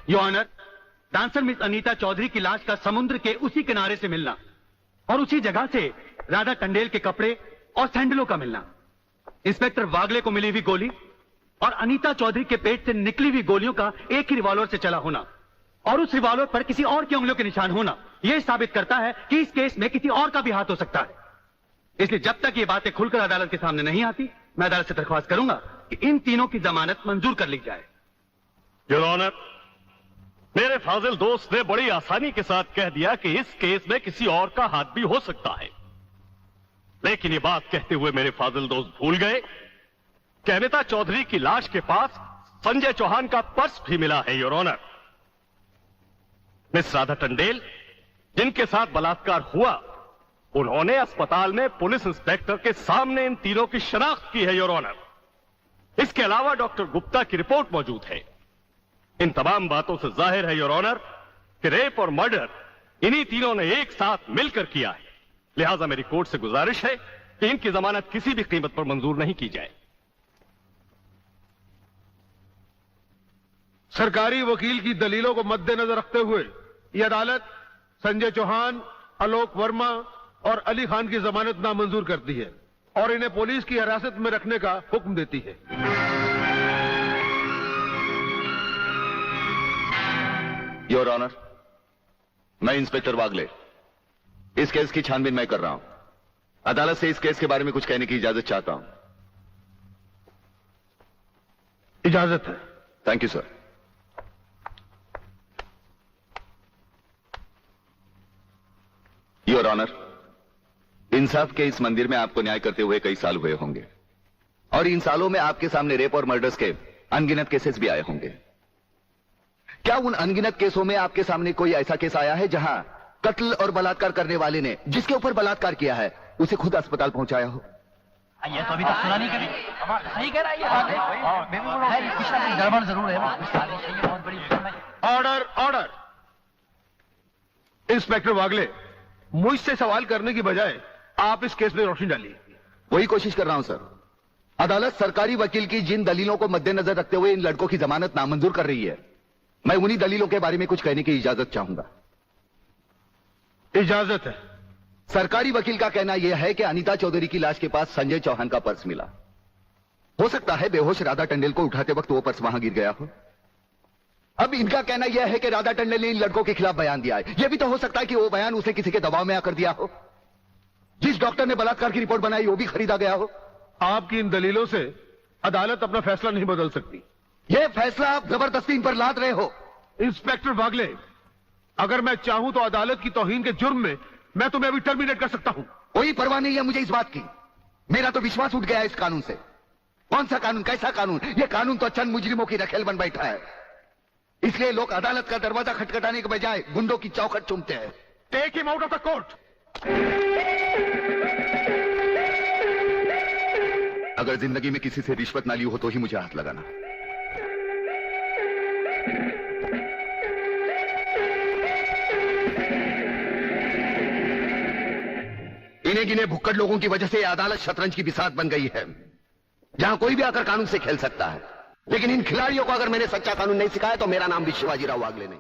Your honour, dancer miss Anita Chaudhary की लाश का समुद्र के उसी किनारे से मिलना और उसी जगह से राधा टंडेल के कपड़े और सैंडलों का मिलना, इंस्पेक्टर वागले को मिली हुई गोली और अनीता चौधरी के पेट से निकली हुई गोलियों का एक ही रिवॉल्वर से चला होना और उस रिवॉल्वर पर किसी और की उंगलियों के निशान होना, यह साबित करता है कि इस केस में किसी और का भी हाथ हो सकता है। इसलिए जब तक ये बातें खुलकर अदालत के सामने नहीं आती, मैं अदालत से दरख्वास्त करूंगा कि इन तीनों की जमानत मंजूर कर ली जाए। योर ऑनर, मेरे फाजिल दोस्त ने बड़ी आसानी के साथ कह दिया कि इस केस में किसी और का हाथ भी हो सकता है, लेकिन ये बात कहते हुए मेरे फाजिल दोस्त भूल गए कि अनीता चौधरी की लाश के पास संजय चौहान का पर्स भी मिला है। Your honour, miss Radha Tandel जिनके साथ बलात्कार हुआ, उन्होंने अस्पताल में पुलिस इंस्पेक्टर के सामने इन तीनों की शनाख्त की है। योर ऑनर, इसके अलावा डॉक्टर गुप्ता की रिपोर्ट मौजूद है। इन तमाम बातों से जाहिर है योर ऑनर कि रेप और मर्डर इन्हीं तीनों ने एक साथ मिलकर किया है। लिहाजा मेरी कोर्ट से गुजारिश है कि इनकी जमानत किसी भी कीमत पर मंजूर नहीं की जाए। सरकारी वकील की दलीलों को मद्देनजर रखते हुए यह अदालत संजय चौहान, आलोक वर्मा और अली खान की जमानत नामंजूर करती है और इन्हें पुलिस की हिरासत में रखने का हुक्म देती है। योर ऑनर, मैं इंस्पेक्टर वागले इस केस की छानबीन मैं कर रहा हूं। अदालत से इस केस के बारे में कुछ कहने की इजाजत चाहता हूं। इजाजत है। Thank you sir. Your honour, इंसाफ के इस मंदिर में आपको न्याय करते हुए कई साल हुए होंगे और इन सालों में आपके सामने रेप और मर्डर्स के अनगिनत केसेस भी आए होंगे। क्या उन अनगिनत केसों में आपके सामने कोई ऐसा केस आया है जहां कत्ल और बलात्कार करने वाले ने जिसके ऊपर बलात्कार किया है उसे खुद अस्पताल पहुंचाया हो? ये तो अभी तक सुना नहीं कभी। सही कह रहा है ये कुछ ना कुछ गड़बड़ जरूर है। बहुत बड़ी ऑर्डर, ऑर्डर। इंस्पेक्टर वागले, मुझसे सवाल करने की बजाय आप इस केस में रोशनी डालिए। वही कोशिश कर रहा हूं सर। अदालत सरकारी वकील की जिन दलीलों को मद्देनजर रखते हुए इन लड़कों की जमानत नामंजूर कर रही है, मैं उन्हीं दलीलों के बारे में कुछ कहने की इजाजत चाहूंगा। इजाजत है। सरकारी वकील का कहना यह है कि अनीता चौधरी की लाश के पास संजय चौहान का पर्स मिला। हो सकता है बेहोश राधा टंडेल को उठाते वक्त वो पर्स वहां गिर गया हो। अब इनका कहना यह है कि राधा टंडेल ने इन लड़कों के खिलाफ बयान दिया है। यह भी तो हो सकता है कि वो बयान उसे किसी के दबाव में आकर दिया हो। जिस डॉक्टर ने बलात्कार की रिपोर्ट बनाई वो भी खरीदा गया हो। आपकी इन दलीलों से अदालत अपना फैसला नहीं बदल सकती। यह फैसला आप जबरदस्ती इन पर लाद रहे हो। इंस्पेक्टर वागले, अगर मैं चाहूं तो अदालत की तौहीन के जुर्म में मैं तुम्हें अभी टर्मिनेट कर सकता हूं। कोई परवाह नहीं है मुझे इस बात की। मेरा तो विश्वास उठ गया इस कानून से। कौन सा कानून, कैसा कानून? यह कानून तो चंद मुजरिमों की रखेल बन बैठा है। इसलिए लोग अदालत का दरवाजा खटखटाने के बजाय गुंडों की चौखट चूमते हैं। Take him out of the court. अगर जिंदगी में किसी से रिश्वत ना ली हो तो ही मुझे हाथ लगाना। इन्हें गिने भुक्कड़ लोगों की वजह से अदालत शतरंज की बिसात बन गई है, जहां कोई भी आकर कानून से खेल सकता है। लेकिन इन खिलाड़ियों को अगर मैंने सच्चा कानून नहीं सिखाया तो मेरा नाम भी शिवाजीराव वागले नहीं।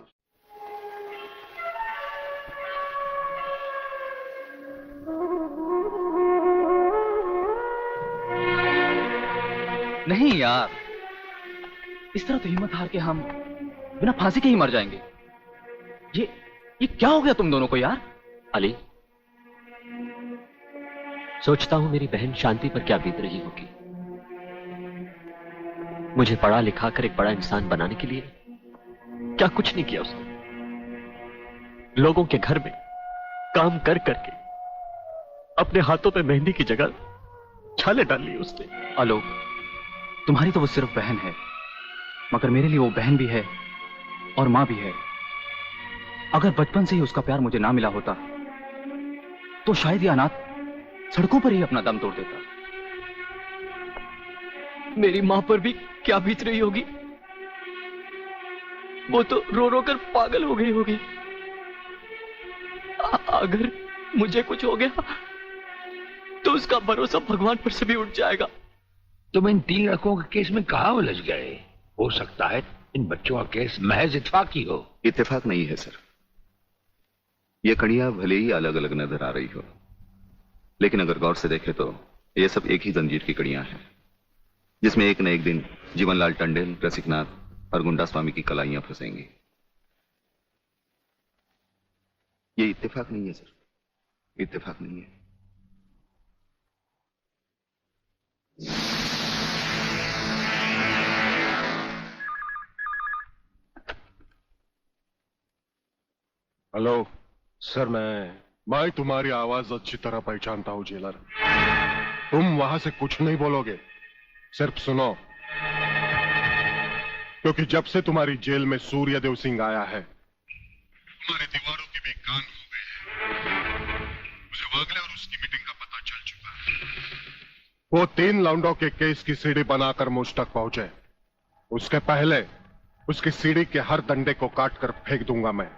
नहीं यार, इस तरह तो हिम्मत हार के हम बिना फांसी के ही मर जाएंगे। ये क्या हो गया तुम दोनों को यार? अली, सोचता हूं मेरी बहन शांति पर क्या बीत रही होगी। मुझे पढ़ा लिखा कर एक बड़ा इंसान बनाने के लिए क्या कुछ नहीं किया उसने। लोगों के घर में काम कर करके अपने हाथों पे मेहंदी की जगह छाले डाल ली उसने। आलोक, तुम्हारी तो वो सिर्फ बहन है, मगर मेरे लिए वो बहन भी है और मां भी है। अगर बचपन से ही उसका प्यार मुझे ना मिला होता तो शायद ये अनाथ सड़कों पर ही अपना दम तोड़ देता। मेरी मां पर भी क्या बीत रही होगी। वो तो रो रो कर पागल हो गई होगी। अगर मुझे कुछ हो गया तो उसका भरोसा भगवान पर से भी उठ जाएगा। तुम इन 3 लड़कों के केस में कहां उलझ गए? हो सकता है इन बच्चों का केस महज इत्तेफाकी हो। इत्तेफाक नहीं है सर। ये कड़ियां भले ही अलग अलग नजर आ रही हो, लेकिन अगर गौर से देखें तो ये सब एक ही जंजीर की कड़ियां हैं, जिसमें एक न एक दिन जीवनलाल टंडेल, रसिकनाथ और गुंडा स्वामी की कलाइयां फंसेंगी। ये इत्तेफाक नहीं है सर, इत्तेफाक नहीं है। हेलो सर, मैं तुम्हारी आवाज अच्छी तरह पहचानता हूं जेलर। तुम वहां से कुछ नहीं बोलोगे, सिर्फ सुनो, क्योंकि जब से तुम्हारी जेल में सूर्यदेव सिंह आया है, तुम्हारी दीवारों के भी कान हो गए हैं। मुझे वागले और उसकी मीटिंग का पता चल चुका है। वो 3 लौंडों के केस की सीढ़ी बनाकर मुझ तक पहुंचे। उसके पहले उसकी सीढ़ी के हर डंडे को काटकर फेंक दूंगा मैं।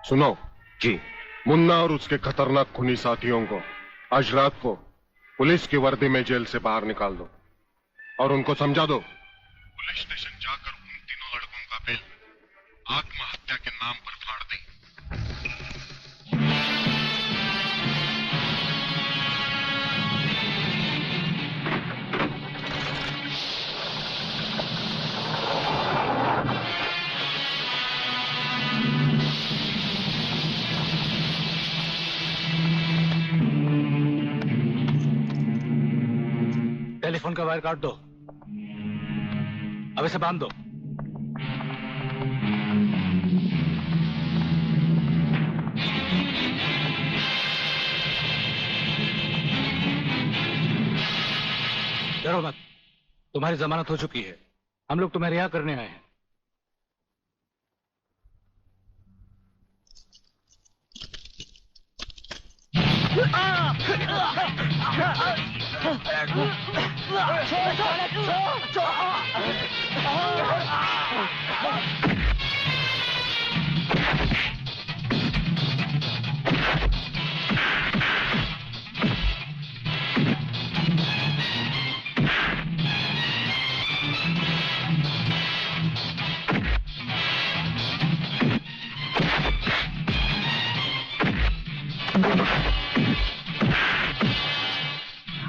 सुनो जी। मुन्ना और उसके खतरनाक खूनी साथियों को आज रात को पुलिस की वर्दी में जेल से बाहर निकाल दो और उनको समझा दो पुलिस स्टेशन जाकर उन तीनों लड़कों का बिल आत्महत्या के नाम पर फाड़ दें। टेलीफोन का वायर काट दो, अब इसे बांध दो। डरो मत, तुम्हारी जमानत हो चुकी है। हम लोग तुम्हें रिहा करने आए हैं।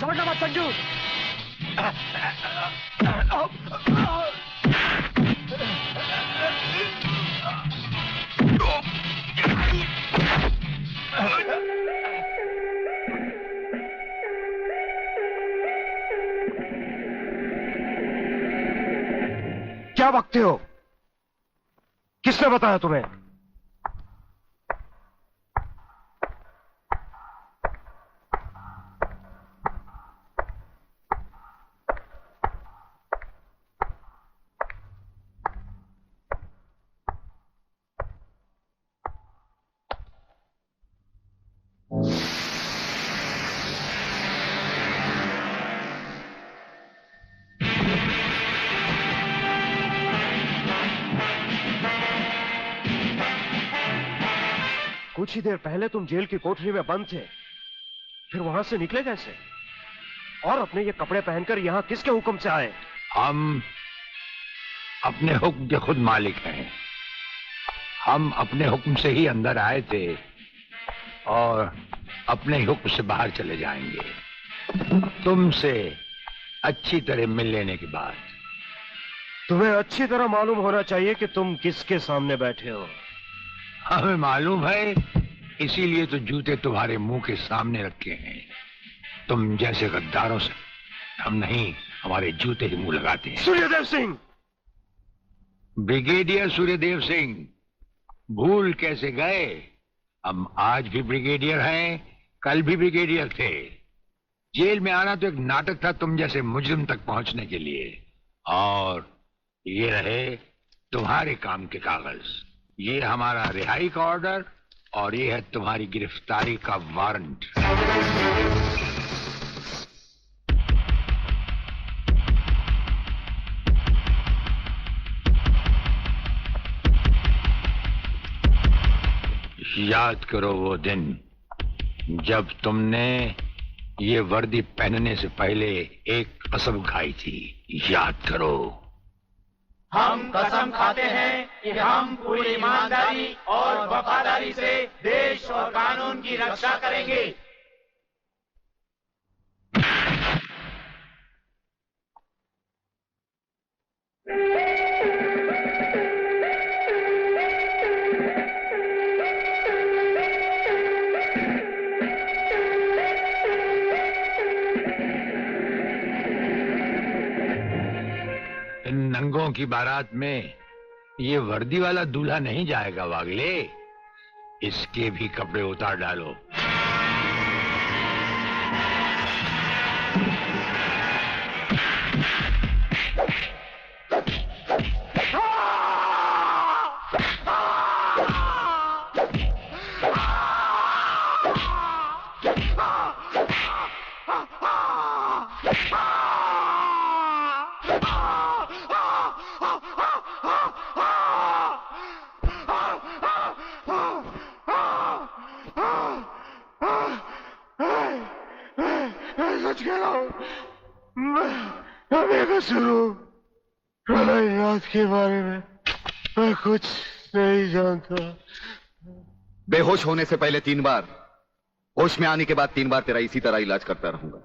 छोड़ना मत संजू। क्या बकते हो? किसने बताया तुम्हें? कुछ ही देर पहले तुम जेल की कोठरी में बंद थे, फिर वहां से निकले कैसे? और अपने ये कपड़े पहनकर यहां किसके हुक्म से आए? हम अपने हुक्म के खुद मालिक हैं। हम अपने हुक्म से ही अंदर आए थे और अपने ही हुक्म से बाहर चले जाएंगे। तुमसे अच्छी तरह मिल लेने के बाद। तुम्हें अच्छी तरह मालूम होना चाहिए कि तुम किसके सामने बैठे हो। हमें मालूम है, इसीलिए तो जूते तुम्हारे मुंह के सामने रखे हैं। तुम जैसे गद्दारों से हम नहीं, हमारे जूते ही मुंह लगाते हैं। सूर्यदेव सिंह! ब्रिगेडियर सूर्यदेव सिंह, भूल कैसे गए? हम आज भी ब्रिगेडियर हैं, कल भी ब्रिगेडियर थे। जेल में आना तो एक नाटक था तुम जैसे मुजरिम तक पहुंचने के लिए। और ये रहे तुम्हारे काम के कागज। ये हमारा रिहाई का ऑर्डर और ये है तुम्हारी गिरफ्तारी का वारंट। याद करो वो दिन जब तुमने ये वर्दी पहनने से पहले एक कसम खाई थी। याद करो। हम कसम खाते हैं कि हम पूरी ईमानदारी और वफादारी से देश और कानून की रक्षा करेंगे। इन नंगों की बारात में ये वर्दी वाला दूल्हा नहीं जाएगा वागले, इसके भी कपड़े उतार डालो। सच कह रहा हूं, मैं बेकसूर हूं। प्रलयनाथ के बारे में मैं कुछ नहीं जानता। बेहोश होने से पहले 3 बार, होश में आने के बाद 3 बार तेरा इसी तरह इलाज करता रहूंगा।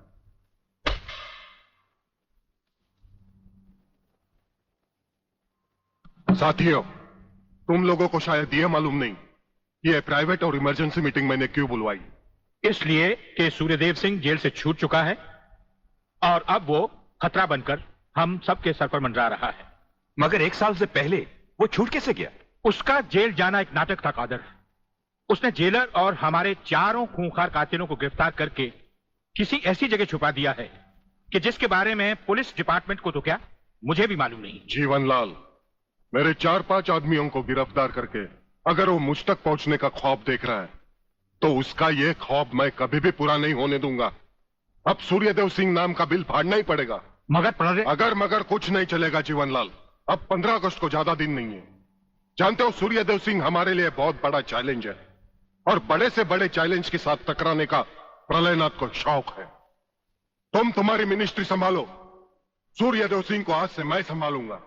साथियों, तुम लोगों को शायद यह मालूम नहीं ये प्राइवेट और इमरजेंसी मीटिंग मैंने क्यों बुलवाई। इसलिए कि सूर्यदेव सिंह जेल से छूट चुका है और अब वो खतरा बनकर हम सबके सर पर मंडरा रहा है। मगर 1 साल से पहले वो छूट कैसे गया? उसका जेल जाना एक नाटक था कादर। उसने जेलर और हमारे 4 खूंखार कातिलों को गिरफ्तार करके किसी ऐसी जगह छुपा दिया है कि जिसके बारे में पुलिस डिपार्टमेंट को तो क्या, मुझे भी मालूम नहीं। जीवनलाल, मेरे 4-5 आदमियों को गिरफ्तार करके अगर वो मुझ तक पहुंचने का ख्वाब देख रहा है तो उसका ये ख्वाब मैं कभी भी पूरा नहीं होने दूंगा। अब सूर्यदेव सिंह नाम का बिल फाड़ना ही पड़ेगा। मगर अगर मगर कुछ नहीं चलेगा जीवनलाल। अब 15 अगस्त को ज्यादा दिन नहीं है। जानते हो, सूर्यदेव सिंह हमारे लिए बहुत बड़ा चैलेंज है और बड़े से बड़े चैलेंज के साथ टकराने का प्रलयनाथ को शौक है। तुम तुम्हारी मिनिस्ट्री संभालो, सूर्यदेव सिंह को आज से मैं संभालूंगा।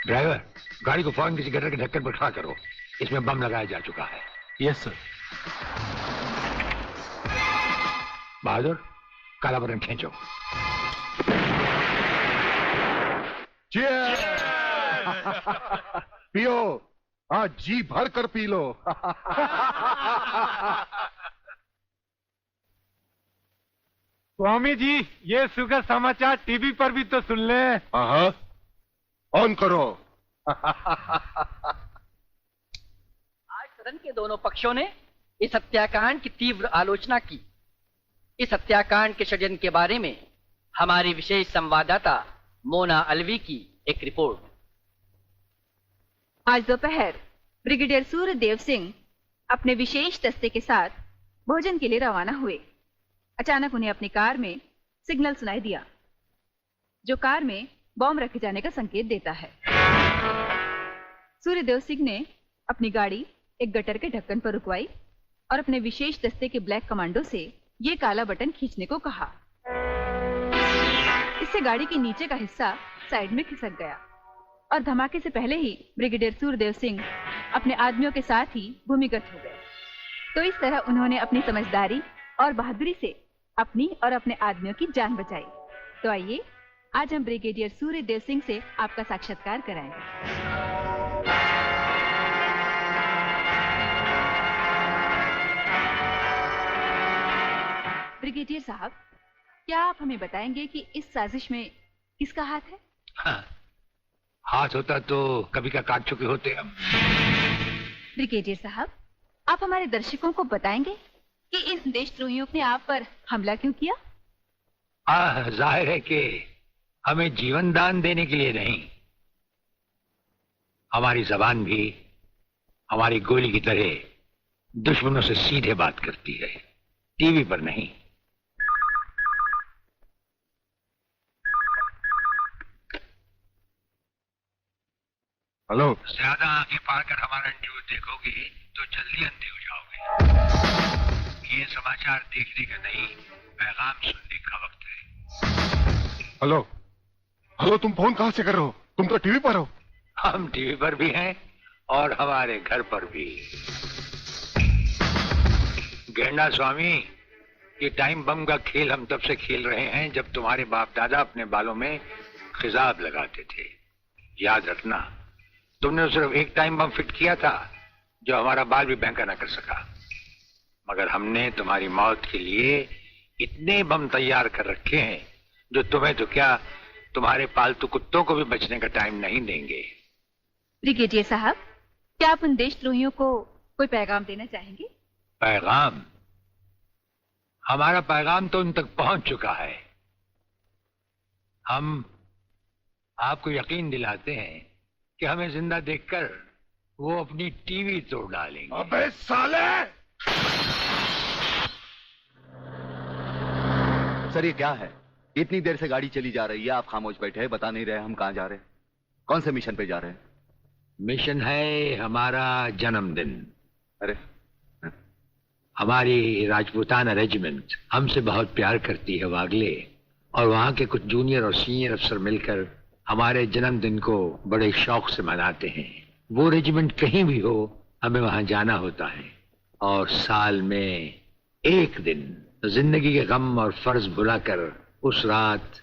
ड्राइवर, गाड़ी को फौरन किसी गटर के ढक्कन पर खड़ा करो। इसमें बम लगाया जा चुका है। Yes sir. बहादुर, काला बटन खींचो। पियो, आज जी भर कर पी लो। स्वामी जी, ये सुखद समाचार टीवी पर भी तो सुन ले। हाँ, ऑन करो। आज सदन के दोनों पक्षों ने इस हत्याकांड की तीव्र आलोचना की। इस हत्याकांड के षड्यंत्र के बारे में हमारी विशेष संवाददाता मोना अलवी की एक रिपोर्ट। आज दोपहर ब्रिगेडियर सूर्यदेव सिंह अपने विशेष दस्ते के साथ भोजन के लिए रवाना हुए। अचानक उन्हें अपनी कार में सिग्नल सुनाई दिया, जो कार में बॉम्ब रखे जाने का संकेत देता है। सूर्यदेव सिंह ने अपनी गाड़ी एक गटर के ढक्कन पर रुकवाई और अपने विशेष दस्ते के ब्लैक कमांडो से ये काला बटन खींचने को कहा। इससे गाड़ी के नीचे का हिस्सा साइड में खिसक गया और धमाके से पहले ही ब्रिगेडियर सूर्यदेव सिंह अपने आदमियों के साथ ही भूमिगत हो गए। तो इस तरह उन्होंने अपनी समझदारी और बहादुरी से अपनी और अपने आदमियों की जान बचाई। तो आइए आज हम ब्रिगेडियर सूर्यदेव सिंह से आपका साक्षात्कार कराएंगे। ब्रिगेडियर साहब, क्या आप हमें बताएंगे कि इस साजिश में किसका हाथ है? हाँ, हाथ होता तो कभी का काट चुके होते हम। ब्रिगेडियर साहब, आप हमारे दर्शकों को बताएंगे कि इन देशद्रोहियों ने आप पर हमला क्यों किया? जाहिर है कि हमें जीवन दान देने के लिए नहीं, हमारी जबान भी हमारी गोली की तरह दुश्मनों से सीधे बात करती है, टीवी पर नहीं। हेलो। ज्यादा आंखें फाड़ कर हमारा न्यूज देखोगे तो जल्दी अंधे हो जाओगे। ये समाचार देखने का नहीं, पैगाम सुनने का वक्त है। हेलो हेलो, तुम फोन कहां से कर रहे हो? तुम तो टीवी पर हो। हम टीवी पर भी हैं और हमारे घर पर भी। गेंडा स्वामी, ये टाइम बम का खेल हम तब से खेल रहे हैं जब तुम्हारे बाप दादा अपने बालों में खिजाब लगाते थे। याद रखना, तुमने सिर्फ एक टाइम बम फिट किया था जो हमारा बाल भी बैंका ना कर सका, मगर हमने तुम्हारी मौत के लिए इतने बम तैयार कर रखे हैं जो तुम्हें तो क्या, तुम्हारे पालतू कुत्तों को भी बचने का टाइम नहीं देंगे। ब्रिगेडियर साहब, क्या आप उन देशद्रोहियों को कोई पैगाम देना चाहेंगे? पैगाम? हमारा पैगाम तो उन तक पहुंच चुका है। हम आपको यकीन दिलाते हैं कि हमें जिंदा देखकर वो अपनी टीवी तोड़ डालेंगे। अबे साले! सर, ये क्या है? इतनी देर से गाड़ी चली जा रही है, आप खामोश बैठे हैं, बता नहीं रहे हम कहां जा रहे हैं, कौन से मिशन पे जा रहे हैं? मिशन है हमारा जन्मदिन। अरे, हमारी राजपूताना रेजिमेंट हमसे बहुत प्यार करती है वागले, और वहां के कुछ जूनियर और सीनियर अफसर मिलकर हमारे जन्मदिन को बड़े शौक से मनाते हैं। वो रेजिमेंट कहीं भी हो, हमें वहां जाना होता है, और साल में एक दिन जिंदगी के गम और फर्ज भुलाकर उस रात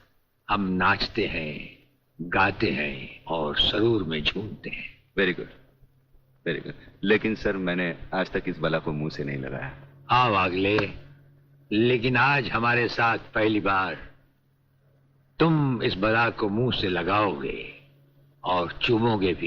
हम नाचते हैं, गाते हैं और सरूर में झूमते हैं। Very good, very good. लेकिन सर, मैंने आज तक इस बला को मुंह से नहीं लगाया। हाँ वागले, लेकिन आज हमारे साथ पहली बार तुम इस बला को मुंह से लगाओगे और चूमोगे भी।